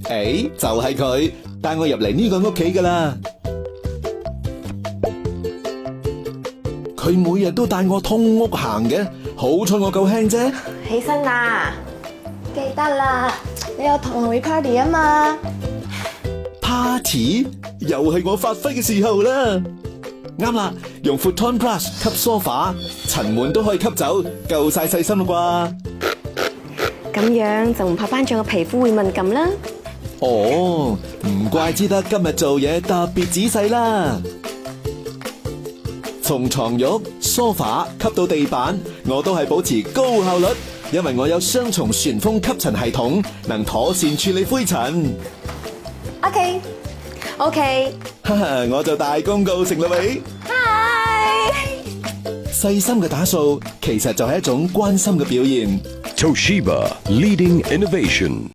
誒，就係佢帶我入嚟呢個屋企噶啦。佢每日都帶我通屋行嘅，好彩我夠輕啫。起身啦，記得啦，你有同學會 party 啊嘛。Party 又係我發揮嘅時候啦。啱啦，用 Futon Plus 吸梳化，塵蟎都可以吸走，夠晒細心啦啩。咁樣就唔怕班長嘅皮膚會敏感啦。哦，唔怪之得今日做嘢特別仔細啦。從床褥、梳化吸到地板，我都係保持高效率，因為我有雙重旋風吸塵系統，能妥善處理灰塵。OK，哈哈，我就大功告成啦喂。Hi。細心嘅打掃，其實就係一種關心嘅表現。Toshiba, leading innovation.